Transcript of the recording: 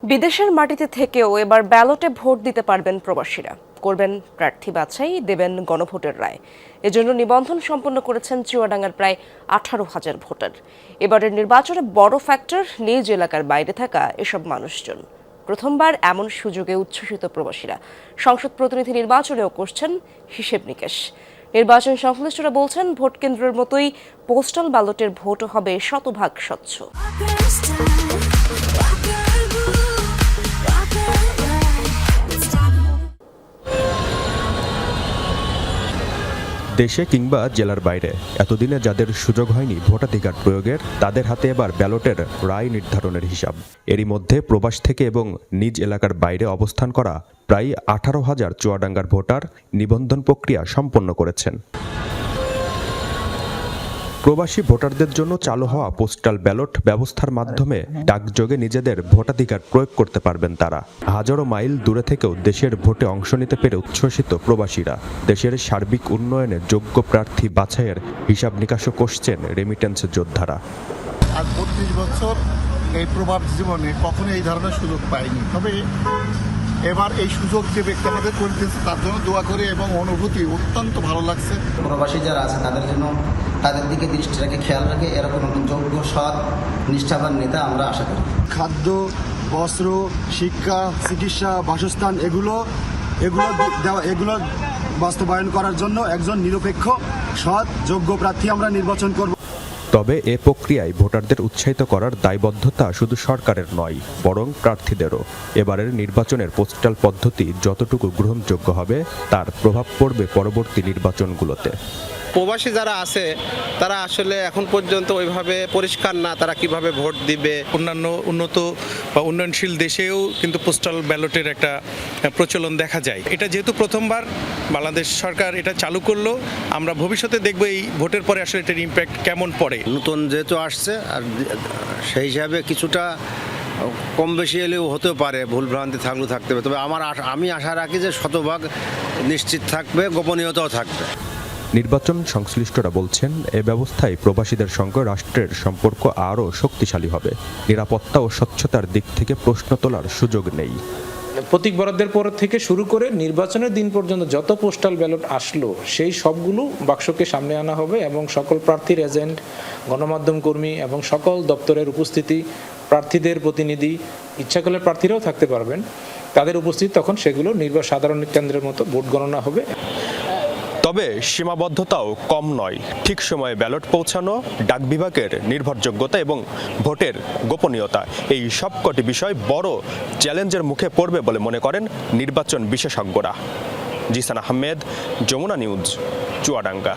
বিদেশের মাটিতে থেকেও এবার ব্যালটে ভোট দিতে পারবেন প্রবাসীরা। করবেন প্রার্থী বাছাই, দেবেন গণভোটের রায়। এজন্য নিবন্ধন সম্পন্ন করেছেন চুয়াডাঙ্গার প্রায় 18,000 ভোটার। এবারের নির্বাচনে বড় ফ্যাক্টর নিজ এলাকার বাইরে থাকা এসব মানুষজন। প্রথমবার এমন সুযোগে উচ্ছ্বসিত প্রবাসীরা। সংসদ প্রতিনিধি নির্বাচনেও করছেন হিসেব নিকেশ। নির্বাচন সংশ্লিষ্টরা বলছেন, ভোট কেন্দ্রের মতোই পোস্টাল ব্যালটের ভোটও হবে শতভাগ স্বচ্ছ। দেশে কিংবা জেলার বাইরে এতদিনে যাদের সুযোগ হয়নি ভোটাধিকার প্রয়োগের, তাদের হাতে এবার ব্যালটের রায় নির্ধারণের হিসাব। এরই মধ্যে প্রবাস থেকে এবং নিজ এলাকার বাইরে অবস্থান করা প্রায় 18,000 চুয়াডাঙ্গার ভোটার নিবন্ধন প্রক্রিয়া সম্পন্ন করেছেন। প্রবাসী ভোটারদের জন্য চালু হওয়া পোস্টাল ব্যালট ব্যবস্থার মাধ্যমে ডাকযোগে নিজেদের ভোটাধিকার প্রয়োগ করতে পারবেন তারা। হাজারো মাইল দূরে থেকেও দেশের ভোটে অংশ নিতে পেরে উচ্ছ্বসিত প্রবাসীরা। দেশের সার্বিক উন্নয়নে যোগ্য প্রার্থী বাছাইয়ের হিসাব নিকাশও করছেন রেমিটেন্স যোদ্ধারা। আজ 32 বছর এই প্রবাস জীবনে কখনো এই ধরনের সুযোগ পাইনি, তবে এবার এই সুযোগ যে ব্যক্তি আমাদের করে দিয়েছে তার জন্য দোয়া করে এবং অনুভূতি অত্যন্ত ভালো লাগছে। প্রবাসী যারা আছে তাদের জন্য, তাদের দিকে দৃষ্টি রেখে খেয়াল রেখে এরকম যোগ্য সৎ নিষ্ঠাবান নেতা আমরা আশা করি। খাদ্য, বস্ত্র, শিক্ষা, চিকিৎসা, বাসস্থান এগুলো বাস্তবায়ন করার জন্য একজন নিরপেক্ষ সৎ যোগ্য প্রার্থী আমরা নির্বাচন করব। তবে এ প্রক্রিয়ায় ভোটারদের উৎসাহিত করার দায়বদ্ধতা শুধু সরকারের নয়, বরং প্রার্থীদেরও। এবারের নির্বাচনের পোস্টাল পদ্ধতি যতটুকু গ্রহণযোগ্য হবে, তার প্রভাব পড়বে পরবর্তী নির্বাচনগুলোতে। প্রবাসী যারা আছে তারা আসলে এখন পর্যন্ত ওইভাবে পরিষ্কার না তারা কিভাবে ভোট দিবে। অন্যান্য উন্নত বা উন্নয়নশীল দেশেও কিন্তু পোস্টাল ব্যালটের একটা প্রচলন দেখা যায়। এটা যেহেতু প্রথমবার বাংলাদেশ সরকার এটা চালু করলো, আমরা ভবিষ্যতে দেখব এই ভোটের পরে আসলে এটার ইম্প্যাক্ট কেমন পড়ে। নতুন যেহেতু আসছে, আর সেই হিসাবে কিছুটা কম বেশি এলেও হতেও পারে, ভুলভ্রান্তি থাকলেও থাকতে পারে, তবে আমি আশা রাখি যে শতভাগ নিশ্চিত থাকবে, গোপনীয়তাও থাকবে। নির্বাচন সংশ্লিষ্টরা বলছেন, এ ব্যবস্থায় প্রবাসীদের সঙ্গে রাষ্ট্রের সম্পর্ক আরও শক্তিশালী হবে। নিরাপত্তা ও স্বচ্ছতার দিক থেকে প্রশ্ন তোলার সুযোগ নেই। প্রতীক বরাদ্দের পর থেকে শুরু করে নির্বাচনের দিন পর্যন্ত যত পোস্টাল ব্যালট আসলো, সেই সবগুলো বাক্সকে সামনে আনা হবে এবং সকল প্রার্থীর এজেন্ট, গণমাধ্যম কর্মী এবং সকল দপ্তরের উপস্থিতি, প্রার্থীদের প্রতিনিধি, ইচ্ছা করলে প্রার্থীরাও থাকতে পারবেন, তাদের উপস্থিতি তখন সেগুলো সাধারণ কেন্দ্রের মতো ভোট গণনা হবে। তবে সীমাবদ্ধতাও কম নয়। ঠিক সময়ে ব্যালট পৌঁছানো, ডাক বিভাগের নির্ভরযোগ্যতা এবং ভোটের গোপনীয়তা, এই সবকটি বিষয় বড় চ্যালেঞ্জের মুখে পড়বে বলে মনে করেন নির্বাচন বিশেষজ্ঞরা। জিসান আহমেদ, যমুনা নিউজ, চুয়াডাঙ্গা।